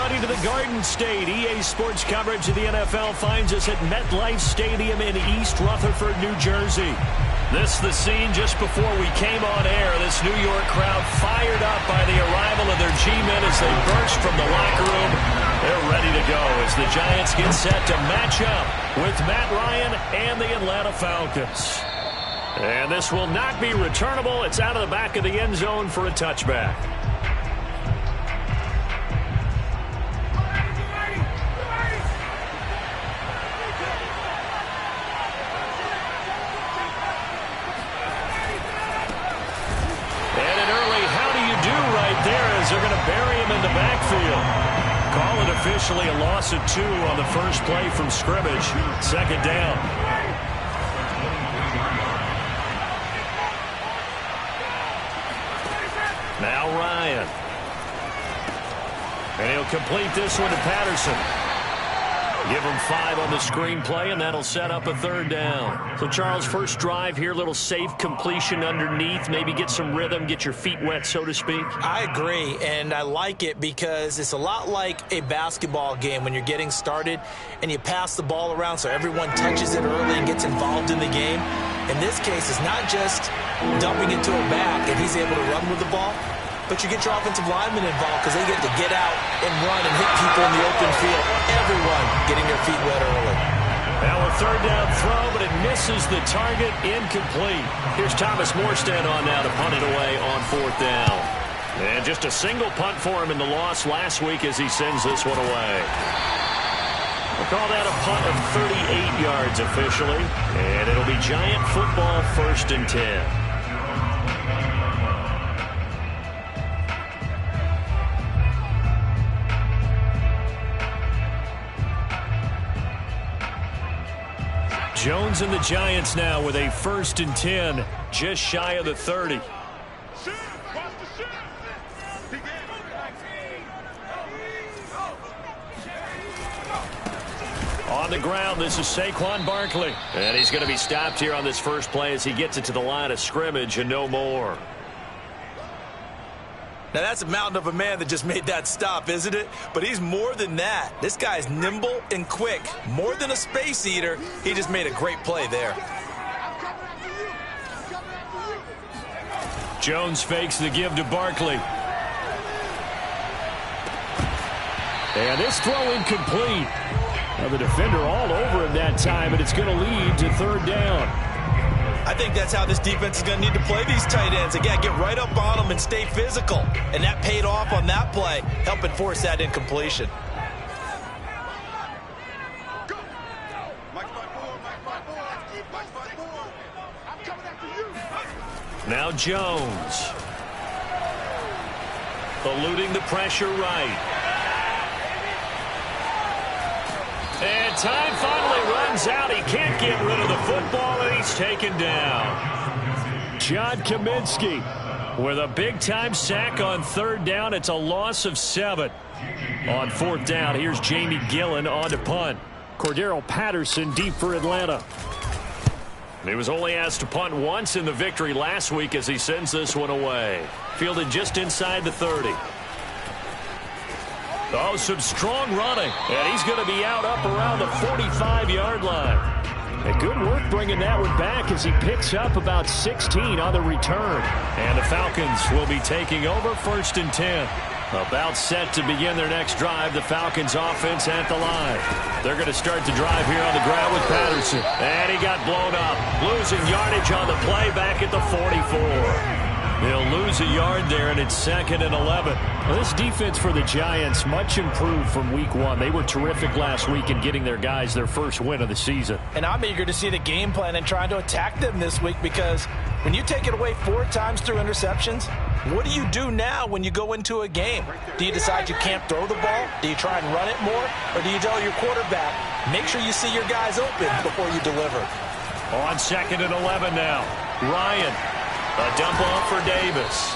To the Garden State. EA Sports coverage of the NFL finds us at MetLife Stadium in East Rutherford, New Jersey. This the scene just before we came on air. This New York crowd fired up by the arrival of their G-men as they burst from the locker room. They're ready to go as the Giants get set to match up with Matt Ryan and the Atlanta Falcons. And this will not be returnable. It's out of the back of the end zone for a touchback. They're going to bury him in the backfield. Call it officially a loss of 2 on the first play from scrimmage. Second down. Now Ryan. And he'll complete this one to Patterson. Give him 5 on the screenplay, and that'll set up a third down. So, Charles, first drive here, little safe completion underneath. Maybe get some rhythm, get your feet wet, so to speak. I agree, and I like it because it's a lot like a basketball game when you're getting started and you pass the ball around so everyone touches it early and gets involved in the game. In this case, it's not just dumping it to a back and he's able to run with the ball, but you get your offensive linemen involved because they get to get out and run and hit people in the open field. Everyone getting their feet wet early. Now a third down throw, but it misses the target. Incomplete. Here's Thomas Morstead on now to punt it away on fourth down. And just a single punt for him in the loss last week as he sends this one away. We'll call that a punt of 38 yards officially. And it'll be Giant football, 1st and 10. Jones and the Giants now with a 1st and 10, just shy of the 30. On the ground, this is Saquon Barkley. And he's going to be stopped here on this first play as he gets it to the line of scrimmage and no more. Now, that's a mountain of a man that just made that stop, isn't it? But he's more than that. This guy's nimble and quick. More than a space eater, he just made a great play there. Jones fakes the give to Barkley. And this throw incomplete. Now the defender all over him that time, and it's going to lead to third down. I think that's how this defense is going to need to play these tight ends. Again, get right up on them and stay physical. And that paid off on that play, helping force that incompletion. Now Jones. Eluding the pressure right. And time finally runs out. He can't get rid of the football, and he's taken down. John Kaminsky with a big-time sack on third down. It's a loss of 7. On fourth down, here's Jamie Gillen on to punt. Cordero Patterson deep for Atlanta. He was only asked to punt once in the victory last week as he sends this one away. Fielded just inside the 30. Oh, some strong running. And he's going to be out up around the 45-yard line. And good work bringing that one back as he picks up about 16 on the return. And the Falcons will be taking over 1st and 10. About set to begin their next drive. The Falcons offense at the line. They're going to start the drive here on the ground with Patterson. And he got blown up. Losing yardage on the play back at the 44. They'll lose a yard there, and it's 2nd and 11. Well, this defense for the Giants much improved from week 1. They were terrific last week in getting their guys their first win of the season. And I'm eager to see the game plan and trying to attack them this week, because when you take it away 4 times through interceptions, what do you do now when you go into a game? Do you decide you can't throw the ball? Do you try and run it more? Or do you tell your quarterback, make sure you see your guys open before you deliver? On 2nd and 11 now. Ryan, a dump off for Davis.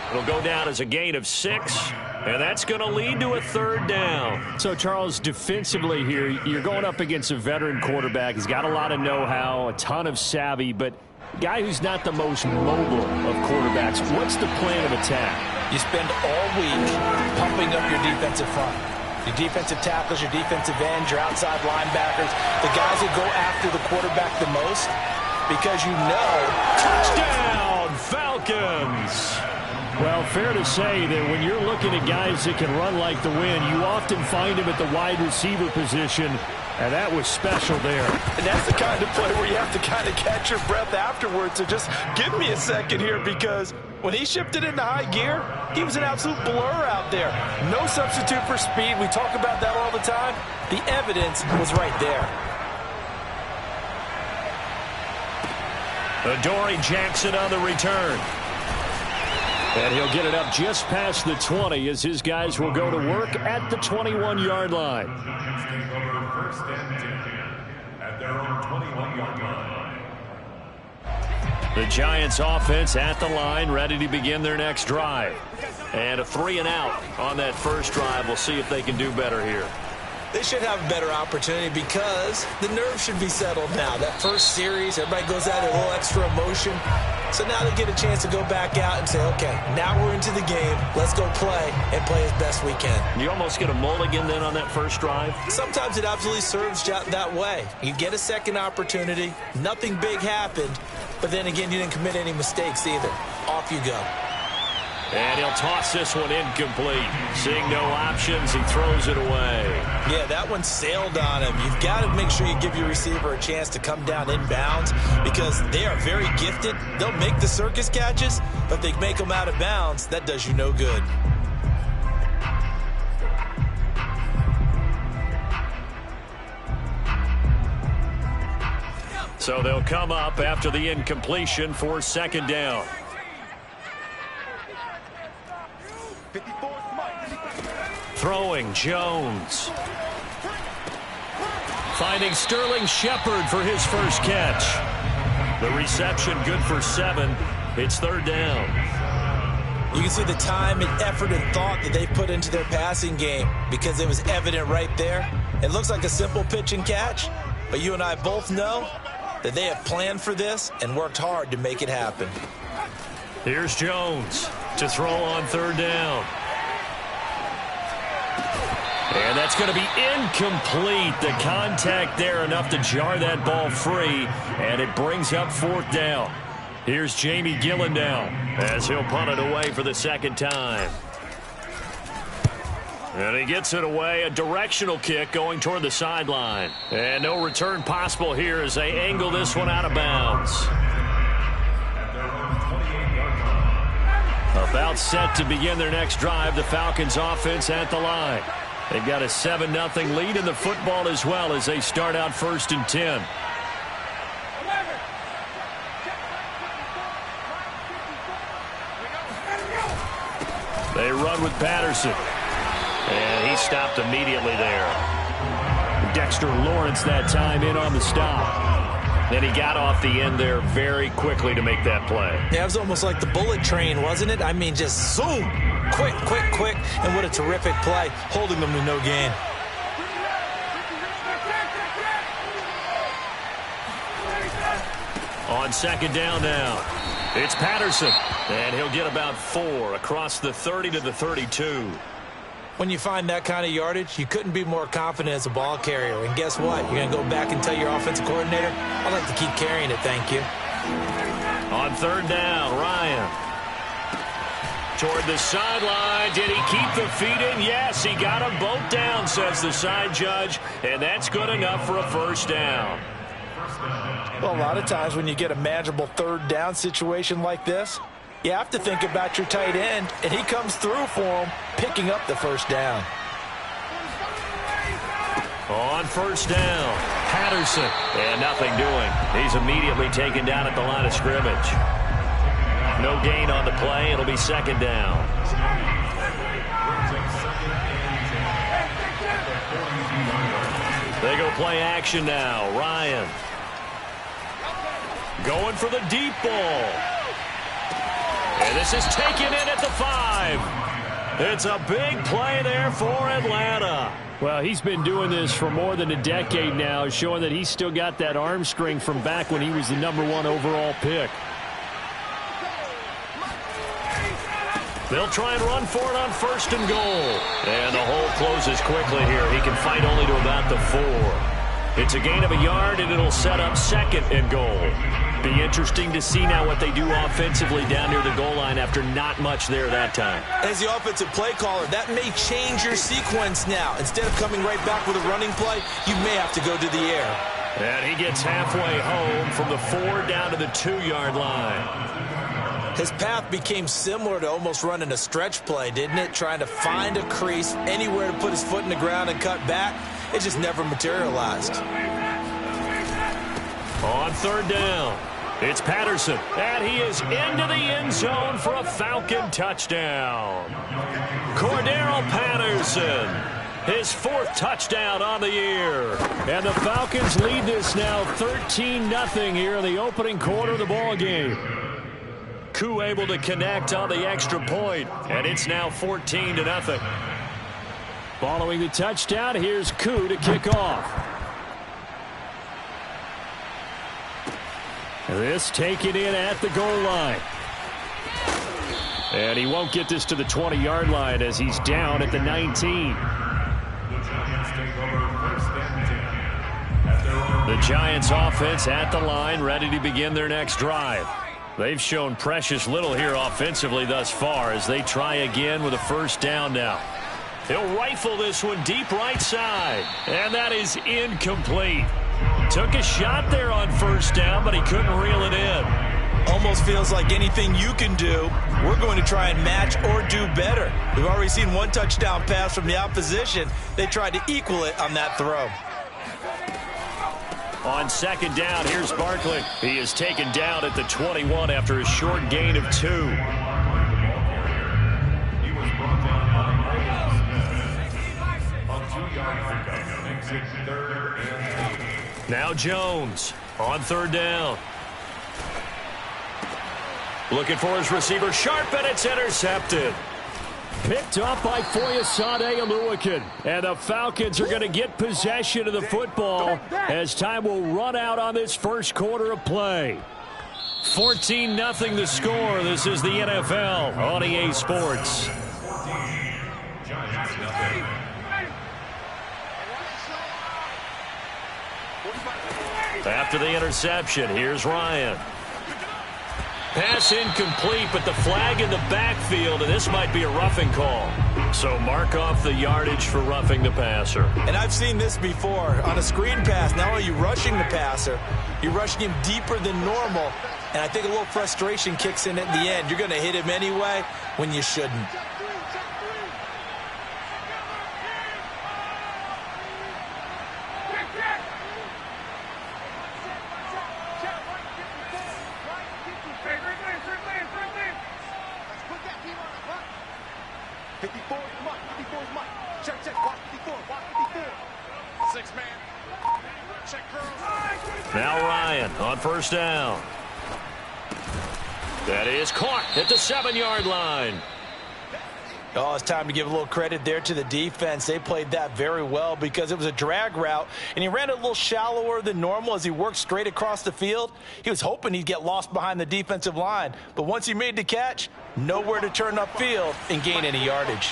It'll go down as a gain of 6, and that's going to lead to a 3rd down. So, Charles, defensively here, you're going up against a veteran quarterback. He's got a lot of know-how, a ton of savvy, but guy who's not the most mobile of quarterbacks. What's the plan of attack? You spend all week pumping up your defensive front. Your defensive tackles, your defensive ends, your outside linebackers, the guys that go after the quarterback the most, because you know. Touchdown, Falcons! Well, fair to say that when you're looking at guys that can run like the wind, you often find them at the wide receiver position, and that was special there. And that's the kind of play where you have to kind of catch your breath afterwards. So just give me a second here, because when he shifted into high gear, he was an absolute blur out there. No substitute for speed. We talk about that all the time. The evidence was right there. Adoree Jackson on the return. And he'll get it up just past the 20 as his guys will go to work at the 21-yard line. First and 10 at their own 21-yard line. The Giants offense at the line, ready to begin their next drive. And a 3 and out on that first drive. We'll see if they can do better here. They should have a better opportunity, because the nerves should be settled now. That first series, everybody goes out a little extra emotion. So now they get a chance to go back out and say, okay, now we're into the game. Let's go play and play as best we can. You almost get a mulligan then on that first drive? Sometimes it absolutely serves that way. You get a second opportunity. Nothing big happened. But then again, you didn't commit any mistakes either. Off you go. And he'll toss this one incomplete. Seeing no options, he throws it away. Yeah, that one sailed on him. You've got to make sure you give your receiver a chance to come down inbounds, because they are very gifted. They'll make the circus catches, but if they make them out of bounds, that does you no good. So they'll come up after the incompletion for 2nd down. Throwing Jones. Finding Sterling Shepard for his first catch. The reception good for 7. It's 3rd down. You can see the time and effort and thought that they put into their passing game, because it was evident right there. It looks like a simple pitch and catch, but you and I both know that they have planned for this and worked hard to make it happen. Here's Jones to throw on 3rd down. And that's going to be incomplete. The contact there enough to jar that ball free, and it brings up 4th down. Here's Jamie Gillen now as he'll punt it away for the 2nd time. And he gets it away, a directional kick going toward the sideline. And no return possible here as they angle this one out of bounds. About set to begin their next drive, the Falcons offense at the line. They've got a 7-0 lead in the football as well as they start out 1st and 10. They run with Patterson. And he stopped immediately there. Dexter Lawrence that time in on the stop. Then he got off the end there very quickly to make that play. Yeah, it was almost like the bullet train, wasn't it? I mean, just zoom. Quick, quick, quick. And what a terrific play, holding them to no gain. On 2nd down now, it's Patterson. And he'll get about 4 across the 30 to the 32. When you find that kind of yardage, you couldn't be more confident as a ball carrier. And guess what? You're going to go back and tell your offensive coordinator, I'd like to keep carrying it, thank you. On 3rd down, Ryan. Toward the sideline. Did he keep the feet in? Yes, he got them both down, says the side judge. And that's good enough for a 1st down. Well, a lot of times when you get a manageable 3rd down situation like this, You have to think about your tight end, and he comes through for him, picking up the first down. On first down, Patterson. And nothing doing. He's immediately taken down at the line of scrimmage. No gain on the play. It'll be second down. They go play action now. Ryan. Going for the deep ball. And this is taken in at the 5. It's a big play there for Atlanta. Well, he's been doing this for more than a decade now, showing that he's still got that arm strength from back when he was the #1 overall pick. They'll try and run for it on first and goal. And the hole closes quickly here. He can fight only to about the 4. It's a gain of a yard, and it'll set up second and goal. Be interesting to see now what they do offensively down near the goal line after not much there that time. As the offensive play caller, that may change your sequence now. Instead of coming right back with a running play, you may have to go to the air. And he gets halfway home from the 4 down to the 2-yard line. His path became similar to almost running a stretch play, didn't it? Trying to find a crease, anywhere to put his foot in the ground and cut back. It just never materialized. On third down, it's Patterson. And he is into the end zone for a Falcon touchdown. Cordero Patterson, his 4th touchdown on the year. And the Falcons lead this now 13-0 here in the opening quarter of the ball game. Koo able to connect on the extra point, and it's now 14-0. Following the touchdown, here's Koo to kick off. This taken in at the goal line. And he won't get this to the 20-yard line as he's down at the 19. The Giants offense at the line, ready to begin their next drive. They've shown precious little here offensively thus far as they try again with a first down now. He'll rifle this one deep right side, and that is incomplete. Took a shot there on first down, but he couldn't reel it in. Almost feels like anything you can do, we're going to try and match or do better. We've already seen one touchdown pass from the opposition. They tried to equal it on that throw. On second down, here's Barkley. He is taken down at the 21 after a short gain of 2. Now Jones on third down. Looking for his receiver, Sharp, and it's intercepted. Picked up by Foyesade Oluwakin. And the Falcons are going to get possession of the football as time will run out on this first quarter of play. 14-0 the score. This is the NFL on EA Sports. After the interception, here's Ryan. Pass incomplete, but the flag in the backfield, and this might be a roughing call. So mark off the yardage for roughing the passer. And I've seen this before. On a screen pass, not only are you rushing the passer, you're rushing him deeper than normal. And I think a little frustration kicks in at the end. You're going to hit him anyway when you shouldn't. Now Ryan on first down. That is caught at the 7-yard line. Oh, it's time to give a little credit there to the defense. They played that very well because it was a drag route, and he ran a little shallower than normal as he worked straight across the field. He was hoping he'd get lost behind the defensive line, but once he made the catch, nowhere to turn upfield and gain any yardage.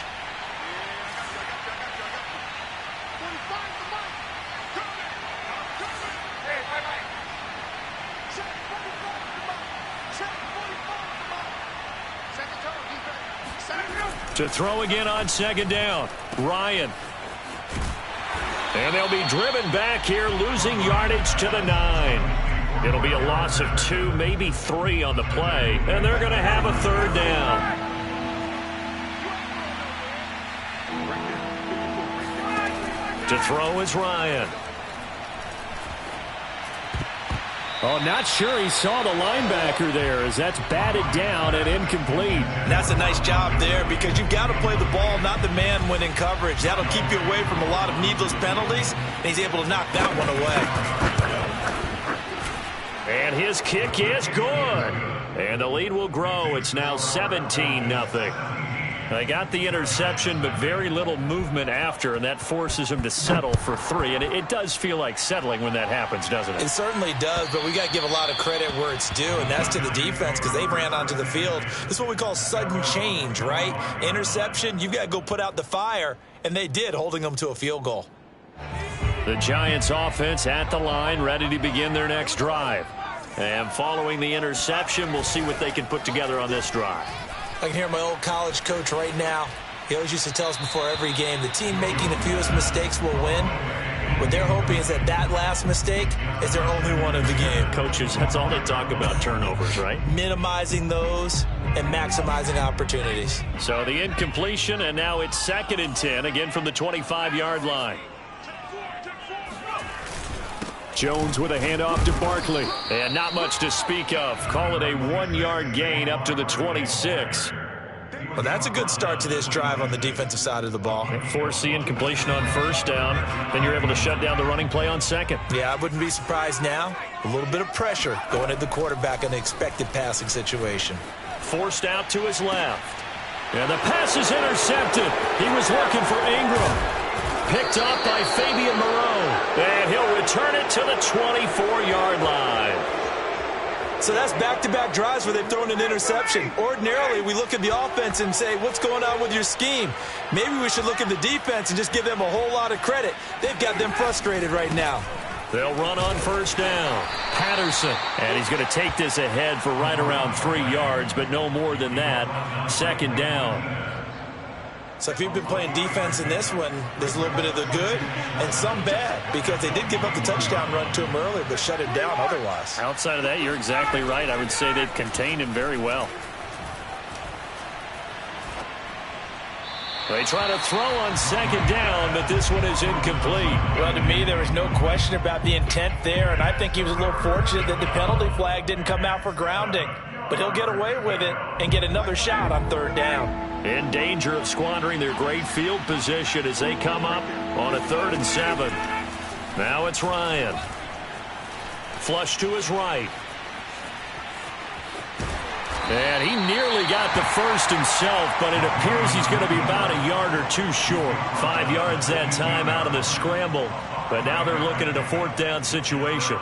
To throw again on second down, Ryan. And they'll be driven back here, losing yardage to the 9. It'll be a loss of 2, maybe 3 on the play, and they're going to have a third down. To throw is Ryan. Oh, not sure he saw the linebacker there as that's batted down and incomplete. And that's a nice job there because you've got to play the ball, not the man when in coverage. That'll keep you away from a lot of needless penalties, and he's able to knock that one away. And his kick is good. And the lead will grow. It's now 17-0. They got the interception, but very little movement after, and that forces him to settle for 3. And it does feel like settling when that happens, doesn't it? It certainly does, but we got to give a lot of credit where it's due, and that's to the defense because they ran onto the field. This is what we call sudden change, right? Interception, you've got to go put out the fire, and they did, holding them to a field goal. The Giants offense at the line, ready to begin their next drive. And following the interception, we'll see what they can put together on this drive. I can hear my old college coach right now. He always used to tell us before every game, the team making the fewest mistakes will win. What they're hoping is that last mistake is their only one of the game. Coaches, that's all they talk about, turnovers, right? Minimizing those and maximizing opportunities. So the incompletion, and now it's 2nd and 10, again from the 25-yard line. Jones with a handoff to Barkley. And not much to speak of. Call it a 1-yard gain up to the 26. Well, that's a good start to this drive on the defensive side of the ball. Force the incompletion on 1st down. Then you're able to shut down the running play on 2nd. Yeah, I wouldn't be surprised now. A little bit of pressure going at the quarterback in an expected passing situation. Forced out to his left. And the pass is intercepted. He was looking for Ingram. Picked up by Fabian Moreau. And he'll return it to the 24-yard line. So that's back-to-back drives where they've thrown an interception. Ordinarily, we look at the offense and say, what's going on with your scheme? Maybe we should look at the defense and just give them a whole lot of credit. They've got them frustrated right now. They'll run on 1st down. Patterson. And he's going to take this ahead for right around 3 yards, but no more than that. 2nd down. So if you've been playing defense in this one, there's a little bit of the good and some bad because they did give up the touchdown run to him earlier but shut it down otherwise. Outside of that, you're exactly right. I would say they've contained him very well. They try to throw on 2nd down, but this one is incomplete. Well, to me, there was no question about the intent there, and I think he was a little fortunate that the penalty flag didn't come out for grounding. But he'll get away with it and get another shot on 3rd down. In danger of squandering their great field position as they come up on a 3rd and 7. Now it's Ryan. Flush to his right. And he nearly got the first himself, but it appears he's going to be about a yard or 2 short. 5 yards that time out of the scramble. But now they're looking at a 4th down situation.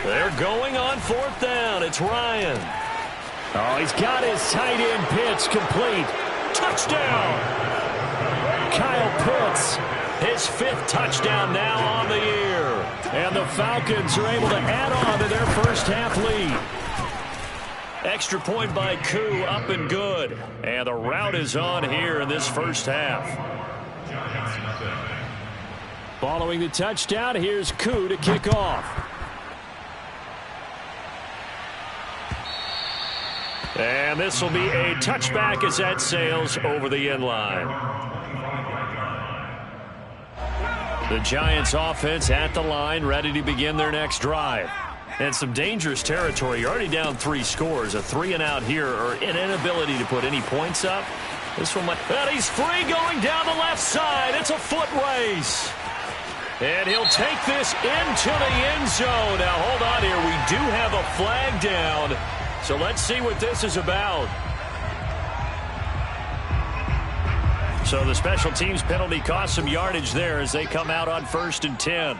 They're going on 4th down. It's Ryan. Oh, he's got his tight end Pitts complete. Touchdown. Kyle Pitts. His 5th touchdown now on the year. And the Falcons are able to add on to their first half lead. Extra point by Koo, up and good. And the route is on here in this first half. Following the touchdown, here's Koo to kick off. And this will be a touchback as that sails over the end line. The Giants offense at the line, ready to begin their next drive. And some dangerous territory. You're already down 3 scores. A 3-and-out here, or an inability to put any points up. This one might... And he's free going down the left side. It's a foot race. And he'll take this into the end zone. Now, hold on here. We do have a flag down. So let's see what this is about. So the special teams penalty cost some yardage there as they come out on 1st and 10.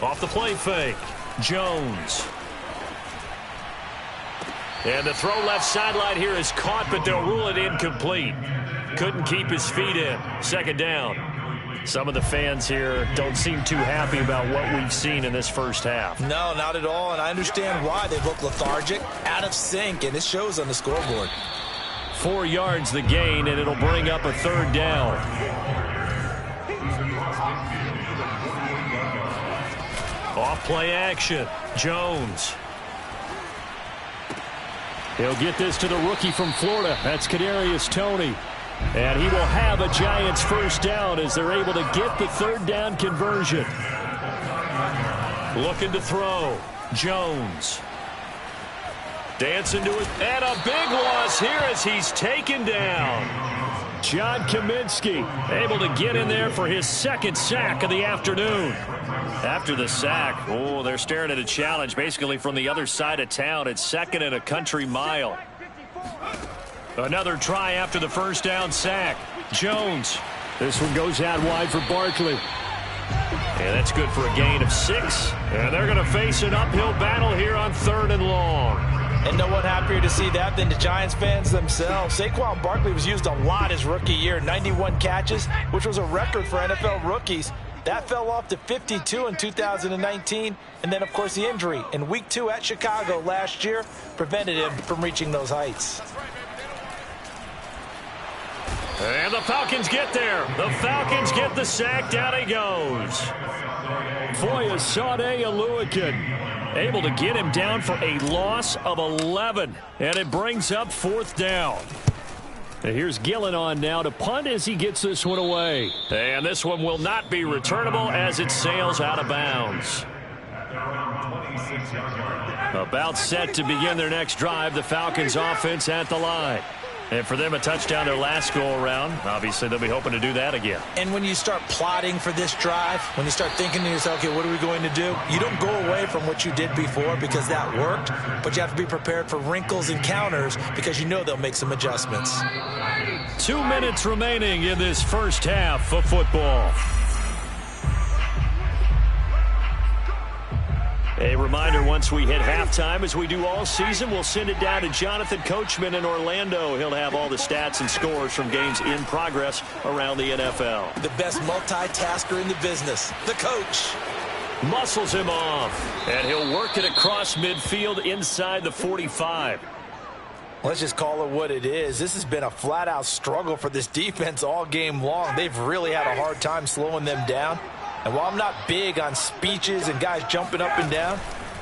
Off the play fake, Jones. And the throw left sideline here is caught, but they'll rule it incomplete. Couldn't keep his feet in. 2nd down. Some of the fans here don't seem too happy about what we've seen in this first half. No, not at all, and I understand why. They look lethargic, out of sync, and it shows on the scoreboard. 4 yards the gain, and it'll bring up a third down. Off play action. Jones. He'll get this to the rookie from Florida. That's Kadarius Toney. And he will have a Giants first down as they're able to get the third down conversion. Looking to throw. Jones. Dancing to it. And a big loss here as he's taken down. John Kaminsky able to get in there for his second sack of the afternoon. After the sack, they're staring at a challenge basically from the other side of town. It's 2nd and a country mile. Another try after the first down sack. Jones. This one goes out wide for Barkley. And that's good for a gain of 6. And they're going to face an uphill battle here on 3rd and long. And no one happier to see that than the Giants fans themselves. Saquon Barkley was used a lot his rookie year, 91 catches, which was a record for NFL rookies. That fell off to 52 in 2019. And then, of course, the injury in Week 2 at Chicago last year prevented him from reaching those heights. And the Falcons get there. The Falcons get the sack. Down he goes. Foyesade Oluokun able to get him down for a loss of 11. And it brings up 4th down. And here's Gillen on now to punt as he gets this one away. And this one will not be returnable as it sails out of bounds. About set to begin their next drive. The Falcons offense at the line. And for them, a touchdown their last go-around. Obviously, they'll be hoping to do that again. And when you start plotting for this drive, when you start thinking to yourself, okay, what are we going to do? You don't go away from what you did before because that worked, but you have to be prepared for wrinkles and counters because you know they'll make some adjustments. 2 minutes remaining in this first half of football. A reminder, once we hit halftime, as we do all season, we'll send it down to Jonathan Coachman in Orlando. He'll have all the stats and scores from games in progress around the NFL. The best multitasker in the business, the coach. Muscles him off, and he'll work it across midfield inside the 45. Let's just call it what it is. This has been a flat-out struggle for this defense all game long. They've really had a hard time slowing them down. And while I'm not big on speeches and guys jumping up and down,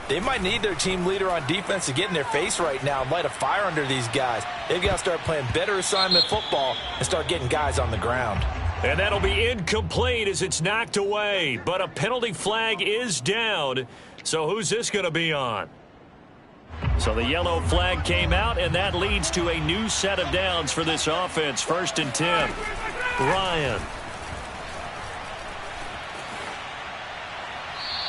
they might need their team leader on defense to get in their face right now and light a fire under these guys. They've got to start playing better assignment football and start getting guys on the ground. And that'll be incomplete as it's knocked away. But a penalty flag is down. So who's this going to be on? So the yellow flag came out, and that leads to a new set of downs for this offense. 1st and 10. Ryan.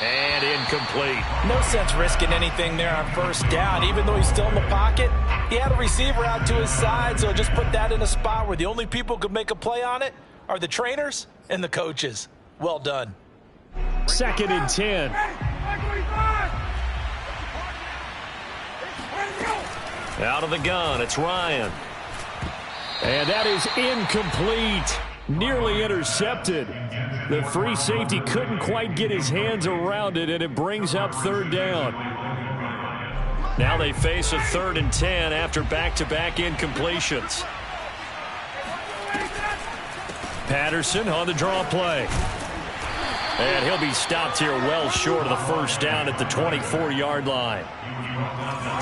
And incomplete. No sense risking anything there on 1st down. Even though he's still in the pocket, he had a receiver out to his side, so just put that in a spot where the only people who could make a play on it are the trainers and the coaches. Well done. 2nd and 10. Out of the gun, it's Ryan. And that is incomplete. Nearly intercepted. The free safety couldn't quite get his hands around it, and it brings up 3rd down. Now they face a 3rd and 10 after back-to-back incompletions. Patterson on the draw play. And he'll be stopped here well short of the 1st down at the 24-yard line.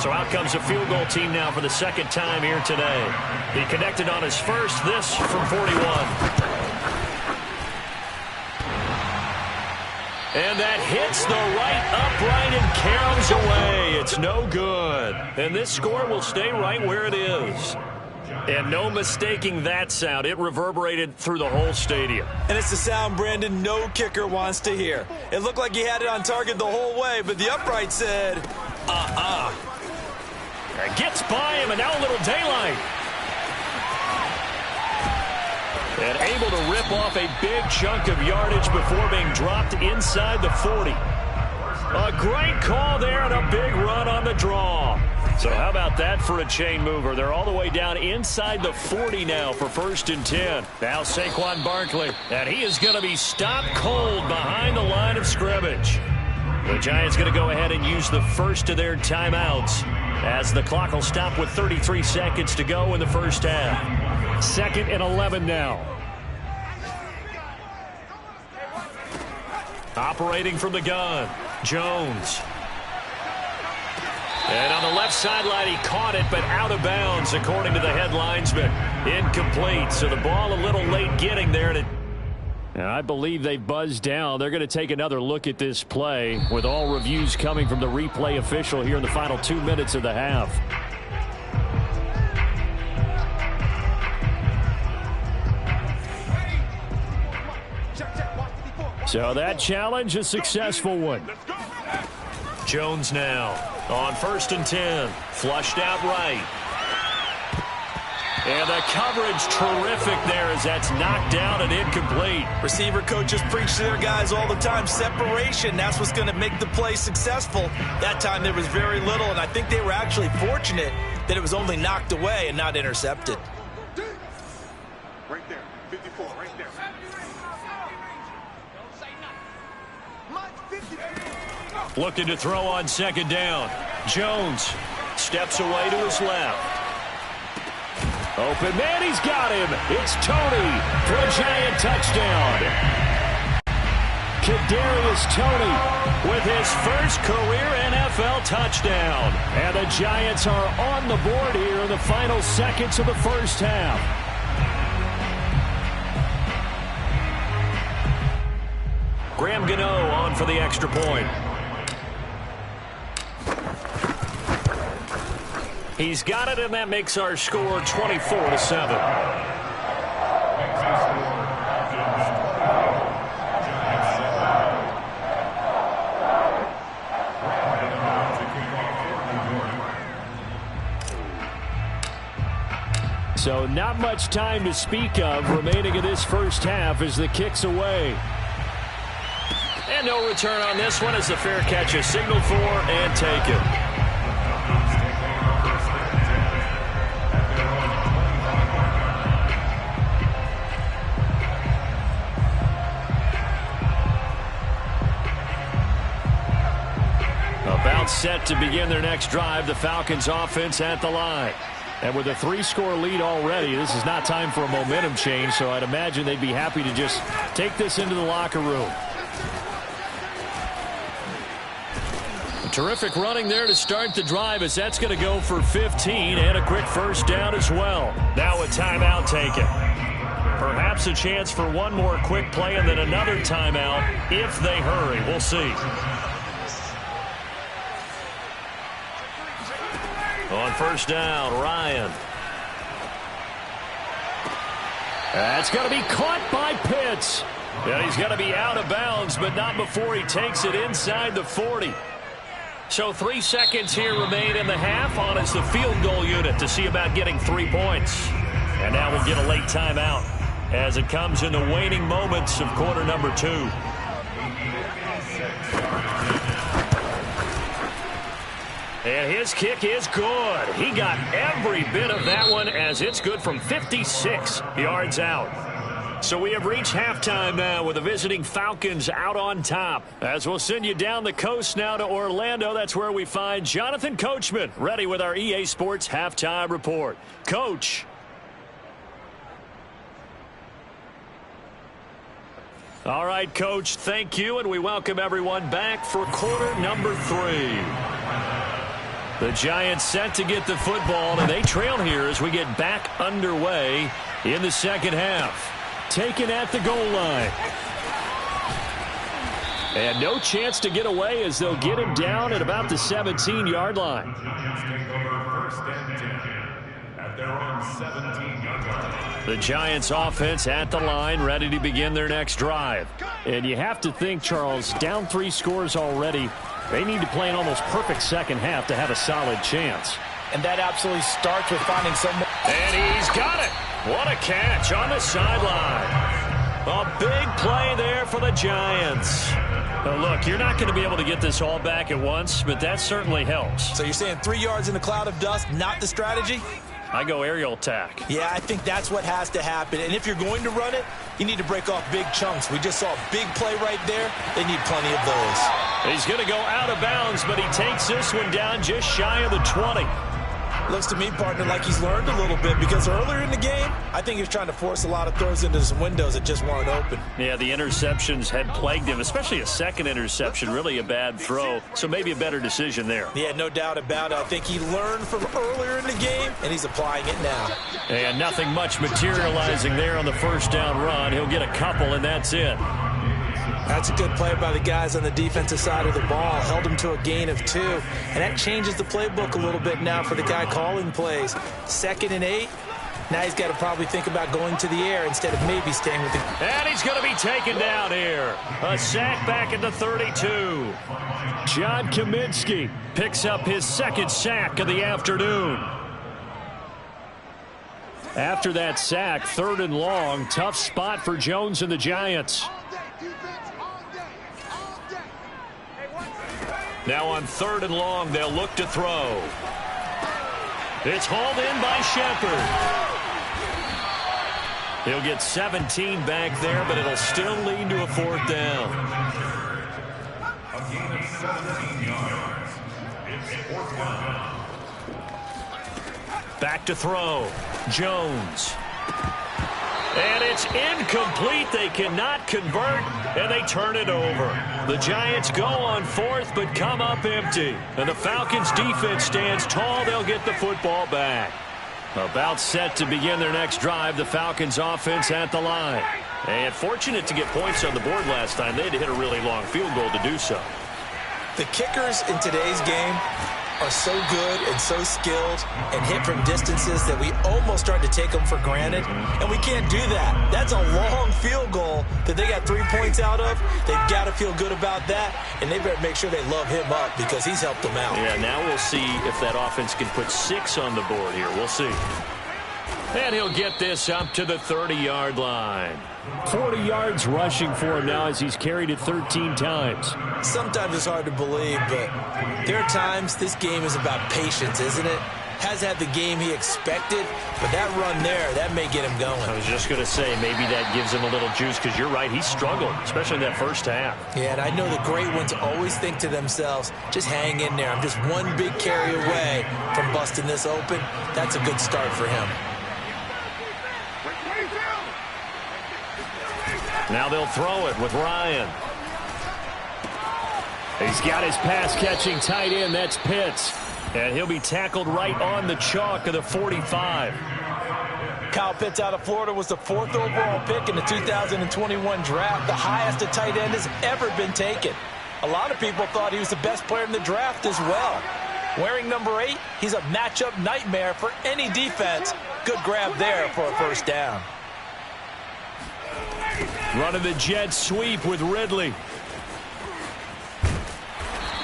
So out comes a field goal team now for the 2nd time here today. He connected on his first, this from 41. And that hits the right upright and caroms away. It's no good. And this score will stay right where it is. And no mistaking that sound. It reverberated through the whole stadium. And it's the sound, Brandon, no kicker wants to hear. It looked like he had it on target the whole way, but the upright said, And gets by him, and now a little daylight. And able to rip off a big chunk of yardage before being dropped inside the 40. A great call there and a big run on the draw. So how about that for a chain mover? They're all the way down inside the 40 now for 1st and 10. Now Saquon Barkley, and he is going to be stopped cold behind the line of scrimmage. The Giants going to go ahead and use the first of their timeouts as the clock will stop with 33 seconds to go in the first half. 2nd and 11 now. Operating from the gun, Jones. And on the left sideline, he caught it, but out of bounds, according to the head linesman. Incomplete, so the ball a little late getting there. And I believe they've buzzed down. They're going to take another look at this play, with all reviews coming from the replay official here in the final 2 minutes of the half. So that challenge, a successful one. Jones now on 1st and 10. Flushed out right. And the coverage terrific there as that's knocked down and incomplete. Receiver coaches preach to their guys all the time. Separation, that's what's going to make the play successful. That time there was very little, and I think they were actually fortunate that it was only knocked away and not intercepted. Right there, 54, right there. Looking to throw on 2nd down. Jones steps away to his left. Open man, he's got him. It's Tony for a Giant touchdown. Kadarius Toney with his first career NFL touchdown. And the Giants are on the board here in the final seconds of the first half. Graham Gano on for the extra point. He's got it, and that makes our score 24-7. So not much time to speak of remaining in this first half as the kick's away. And no return on this one as the fair catch is signaled for and taken. About set to begin their next drive, the Falcons offense at the line. And with a 3-score lead already, this is not time for a momentum change, so I'd imagine they'd be happy to just take this into the locker room. Terrific running there to start the drive as that's going to go for 15 and a quick first down as well. Now a timeout taken. Perhaps a chance for one more quick play and then another timeout if they hurry. We'll see. On 1st down, Ryan. That's going to be caught by Pitts. And he's going to be out of bounds, but not before he takes it inside the 40. So 3 seconds here remain in the half on as the field goal unit to see about getting 3 points. And now we'll get a late timeout as it comes in the waning moments of quarter number 2. And his kick is good. He got every bit of that one as it's good from 56 yards out. So we have reached halftime now with the visiting Falcons out on top. As we'll send you down the coast now to Orlando. That's where we find Jonathan Coachman ready with our EA Sports halftime report. Coach. All right, Coach, thank you, and we welcome everyone back for quarter number 3. The Giants set to get the football, and they trail here as we get back underway in the second half. Taken at the goal line. And no chance to get away as they'll get him down at about the 17-yard line. The Giants offense at the line, ready to begin their next drive. And you have to think, Charles, down 3 scores already. They need to play an almost perfect second half to have a solid chance. And that absolutely starts with finding someone. And he's got it. What a catch on the sideline. A big play there for the Giants. Now look, you're not going to be able to get this all back at once, but that certainly helps. So you're saying 3 yards in a cloud of dust, not the strategy? I go aerial attack. Yeah, I think that's what has to happen. And if you're going to run it, you need to break off big chunks. We just saw a big play right there. They need plenty of those. He's going to go out of bounds, but he takes this one down just shy of the 20. Looks to me, partner, like he's learned a little bit, because earlier in the game, I think he was trying to force a lot of throws into some windows that just weren't open. Yeah, the interceptions had plagued him, especially a second interception, really a bad throw. So maybe a better decision there. Yeah, no doubt about it. I think he learned from earlier in the game, and he's applying it now. And nothing much materializing there on the first down run. He'll get a couple, and that's it. That's a good play by the guys on the defensive side of the ball. Held him to a gain of 2. And that changes the playbook a little bit now for the guy calling plays. 2nd and 8. Now he's got to probably think about going to the air instead of maybe staying with the... And he's going to be taken down here. A sack back at the 32. John Kaminsky picks up his 2nd sack of the afternoon. After that sack, 3rd and long. Tough spot for Jones and the Giants. Now on 3rd and long, they'll look to throw. It's hauled in by Shepard. He'll get 17 back there, but it'll still lead to a 4th down. A gain of 17 yards. It's 4th down. Back to throw. Jones. And it's incomplete. They cannot convert, and they turn it over. The Giants go on 4th, but come up empty. And the Falcons' defense stands tall. They'll get the football back. About set to begin their next drive, the Falcons' offense at the line. And fortunate to get points on the board last time. They had to hit a really long field goal to do so. The kickers in today's game are so good and so skilled and hit from distances that we almost start to take them for granted, and we can't do that. That's a long field goal that they got 3 points out of. They've got to feel good about that, and they better make sure they love him up because he's helped them out. Yeah, now we'll see if that offense can put 6 on the board here. We'll see. And he'll get this up to the 30-yard line. 40 yards rushing for him now as he's carried it 13 times. Sometimes it's hard to believe, but there are times this game is about patience, isn't it? Has had the game he expected, but that run there, that may get him going. I was just going to say, maybe that gives him a little juice, because you're right, he struggled, especially in that first half. Yeah, and I know the great ones always think to themselves, just hang in there. I'm just one big carry away from busting this open. That's a good start for him. Now they'll throw it with Ryan. He's got his pass-catching tight end. That's Pitts. And he'll be tackled right on the chalk of the 45. Kyle Pitts out of Florida was the 4th overall pick in the 2021 draft, the highest a tight end has ever been taken. A lot of people thought he was the best player in the draft as well. Wearing number 8, he's a matchup nightmare for any defense. Good grab there for a 1st down. Running the jet sweep with Ridley.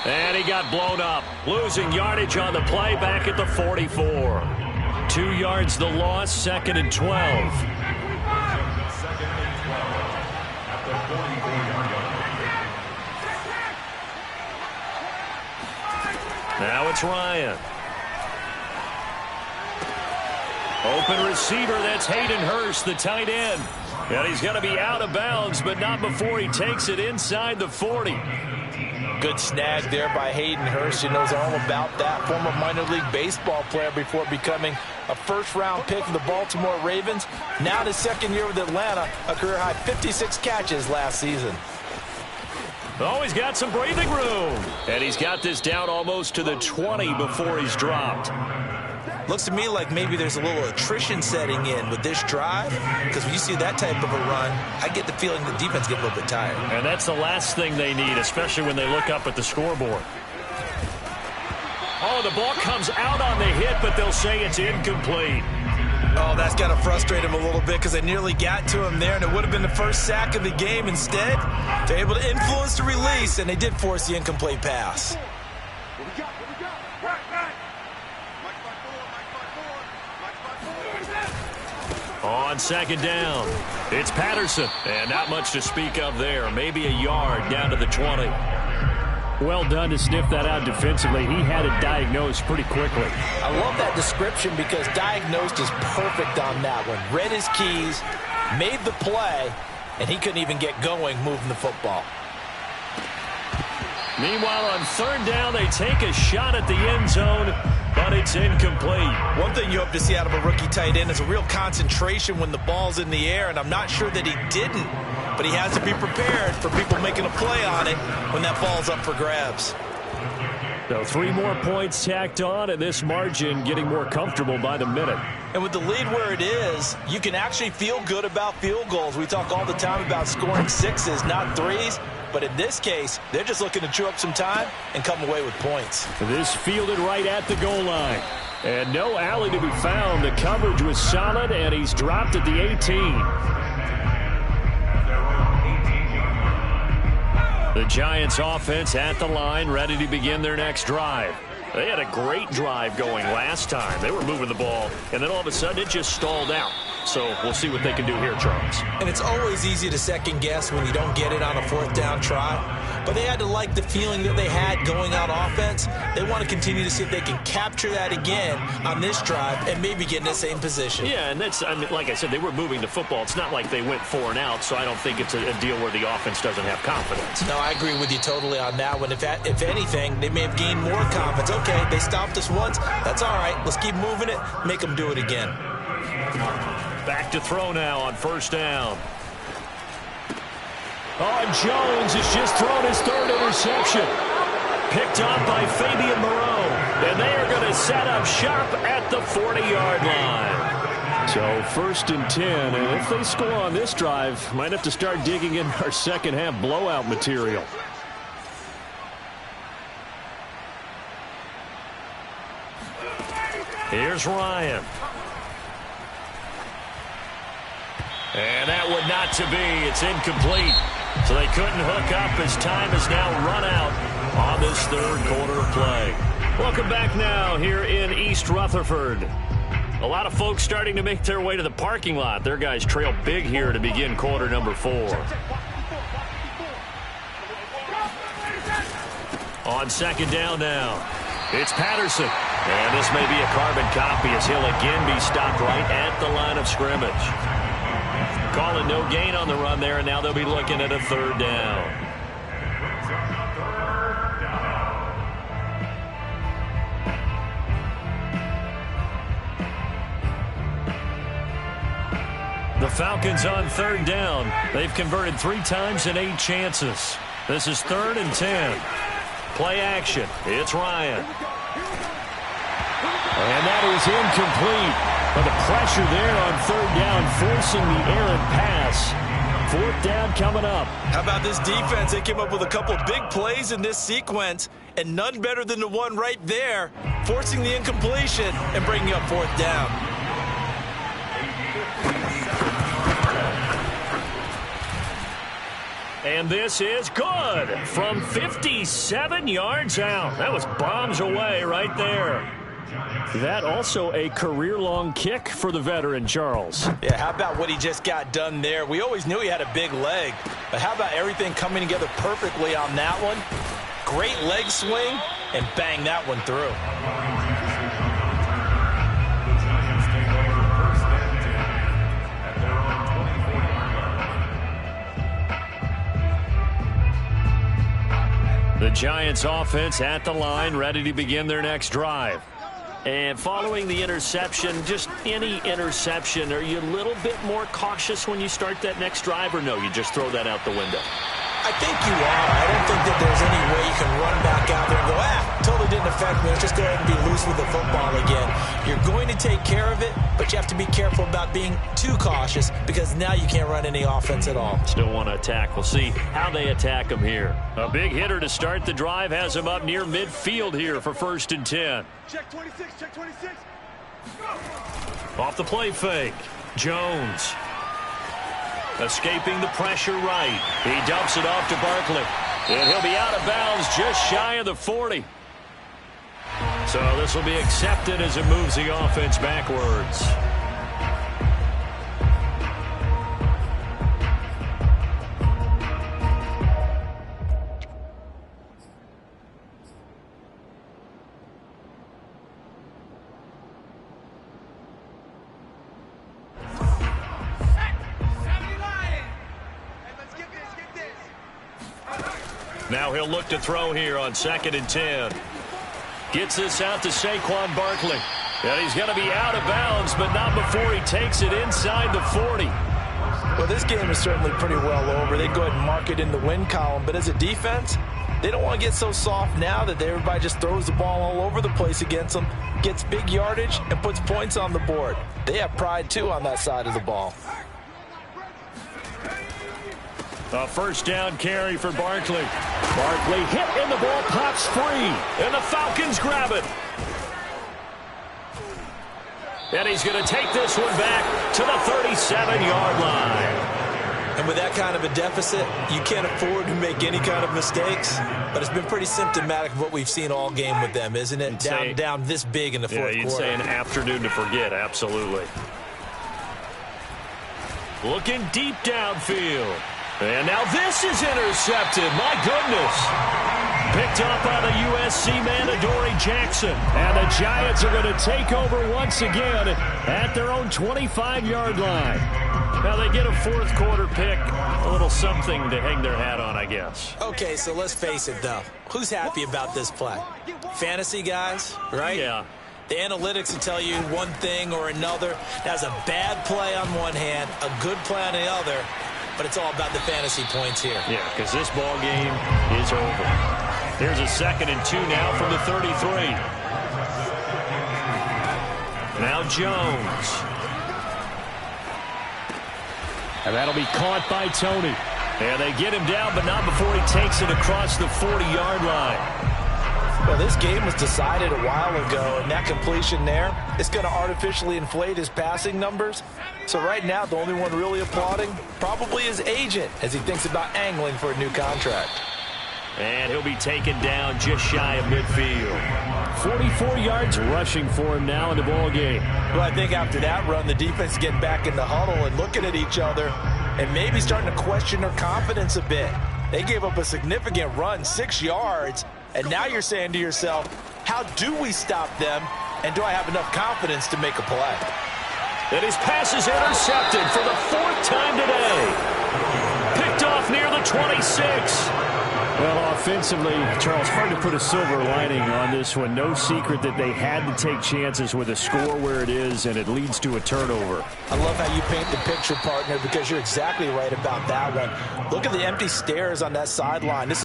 And he got blown up. Losing yardage on the play back at the 44. 2 yards the loss, 2nd and 12. Now it's Ryan. Open receiver, that's Hayden Hurst, the tight end. And he's going to be out of bounds, but not before he takes it inside the 40. Good snag there by Hayden Hurst. He knows all about that. Former minor league baseball player before becoming a 1st-round pick of the Baltimore Ravens. Now in his 2nd year with Atlanta, a career-high 56 catches last season. Oh, he's got some breathing room. And he's got this down almost to the 20 before he's dropped. Looks to me like maybe there's a little attrition setting in with this drive, because when you see that type of a run, I get the feeling the defense gets a little bit tired. And that's the last thing they need, especially when they look up at the scoreboard. Oh, the ball comes out on the hit, but they'll say it's incomplete. Oh, that's got to frustrate him a little bit, because they nearly got to him there, and it would have been the 1st sack of the game. Instead, they're able to influence the release, and they did force the incomplete pass. On 2nd down, it's Patterson. And not much to speak of there. Maybe a yard down to the 20. Well done to sniff that out defensively. He had it diagnosed pretty quickly. I love that description because diagnosed is perfect on that one. Read his keys, made the play, and he couldn't even get going moving the football. Meanwhile, on third down, they take a shot at the end zone, but it's incomplete. One thing you hope to see out of a rookie tight end is a real concentration when the ball's in the air, and I'm not sure that he didn't, but he has to be prepared for people making a play on it when that ball's up for grabs. So 3 more points tacked on, and this margin getting more comfortable by the minute. And with the lead where it is, you can actually feel good about field goals. We talk all the time about scoring 6s, not 3s. But in this case, they're just looking to chew up some time and come away with points. This fielded right at the goal line. And no alley to be found. The coverage was solid, and he's dropped at the 18. The Giants offense at the line, ready to begin their next drive. They had a great drive going last time. They were moving the ball, and then all of a sudden it just stalled out. So we'll see what they can do here, Charles. And it's always easy to second guess when you don't get it on a 4th down try. But they had to like the feeling that they had going on offense. They want to continue to see if they can capture that again on this drive and maybe get in the same position. Yeah, and that's, I mean, like I said, they were moving the football. It's not like they went 4 and out, so I don't think it's a deal where the offense doesn't have confidence. No, I agree with you totally on that one. If anything, they may have gained more confidence. Okay, they stopped us once. That's all right. Let's keep moving it. Make them do it again. Back to throw now on 1st down. Oh, and Jones has just thrown his 3rd interception. Picked off by Fabian Moreau. And they are going to set up shop at the 40-yard line. So 1st and 10. And if they score on this drive, might have to start digging in our second half blowout material. Here's Ryan. And that would not to be. It's incomplete. So they couldn't hook up as time has now run out on this 3rd quarter of play. Welcome back now here in East Rutherford. A lot of folks starting to make their way to the parking lot. Their guys trail big here to begin quarter number 4. On 2nd down now, it's Patterson. And this may be a carbon copy as he'll again be stopped right at the line of scrimmage. Calling no gain on the run there, and now they'll be looking at a 3rd down. The Falcons on 3rd down. They've converted 3 times in 8 chances. This is 3rd and 10. Play action. It's Ryan. And that is incomplete. But the pressure there on 3rd down, forcing the errant pass. 4th down coming up. How about this defense? They came up with a couple big plays in this sequence, and none better than the one right there, forcing the incompletion and bringing up 4th down. And this is good from 57 yards out. That was bombs away right there. That also a career-long kick for the veteran, Charles. Yeah, how about what he just got done there? We always knew he had a big leg, but how about everything coming together perfectly on that one? Great leg swing, and bang that one through. The Giants offense at the line, ready to begin their next drive. And following the interception, just any interception, are you a little bit more cautious when you start that next drive, or no, you just throw that out the window? I think you are. I don't think that there's any way you can run back out there and go, totally didn't affect me. Let's just go ahead and be loose with the football again. You're going to take care of it, but you have to be careful about being too cautious because now you can't run any offense at all. Still want to attack. We'll see how they attack him here. A big hitter to start the drive has him up near midfield here for 1st and 10. Check 26, check 26. Off the play fake. Jones. Escaping the pressure right. He dumps it off to Barkley. And he'll be out of bounds just shy of the 40. So this will be accepted as it moves the offense backwards. Now he'll look to throw here on 2nd and 10. Gets this out to Saquon Barkley. And he's going to be out of bounds, but not before he takes it inside the 40. Well, this game is certainly pretty well over. They go ahead and mark it in the win column. But as a defense, they don't want to get so soft now that everybody just throws the ball all over the place against them, gets big yardage, and puts points on the board. They have pride, too, on that side of the ball. A first down carry for Barkley. Barkley hit and the ball pops free. And the Falcons grab it. And he's going to take this one back to the 37-yard line. And with that kind of a deficit, you can't afford to make any kind of mistakes. But it's been pretty symptomatic of what we've seen all game with them, isn't it? Down this big in the fourth quarter. Yeah, you'd say an afternoon to forget, absolutely. Looking deep downfield. And now this is intercepted. My goodness. Picked up by the USC man, Adoree Jackson. And the Giants are going to take over once again at their own 25-yard line. Now they get a fourth quarter pick. A little something to hang their hat on, I guess. Okay, so let's face it, though. Who's happy about this play? Fantasy guys, right? Yeah. The analytics will tell you one thing or another. That's a bad play on one hand, a good play on the other. But it's all about the fantasy points here. Yeah, because this ball game is over. Here's a 2nd and 2 now from the 33. Now Jones. And that'll be caught by Tony. And they get him down, but not before he takes it across the 40-yard line. Well, this game was decided a while ago, and that completion there is going to artificially inflate his passing numbers. So right now, the only one really applauding probably his agent as he thinks about angling for a new contract. And he'll be taken down just shy of midfield. 44 yards rushing for him now in the ball game. Well, I think after that run, the defense getting back in the huddle and looking at each other and maybe starting to question their confidence a bit. They gave up a significant run, 6 yards, and now you're saying to yourself, how do we stop them, and do I have enough confidence to make a play? And his pass is intercepted for the 4th time today. Picked off near the 26. Well, offensively, Charles, hard to put a silver lining on this one. No secret that they had to take chances with a score where it is, and it leads to a turnover. I love how you paint the picture, partner, because you're exactly right about that one. Look at the empty stairs on that sideline. This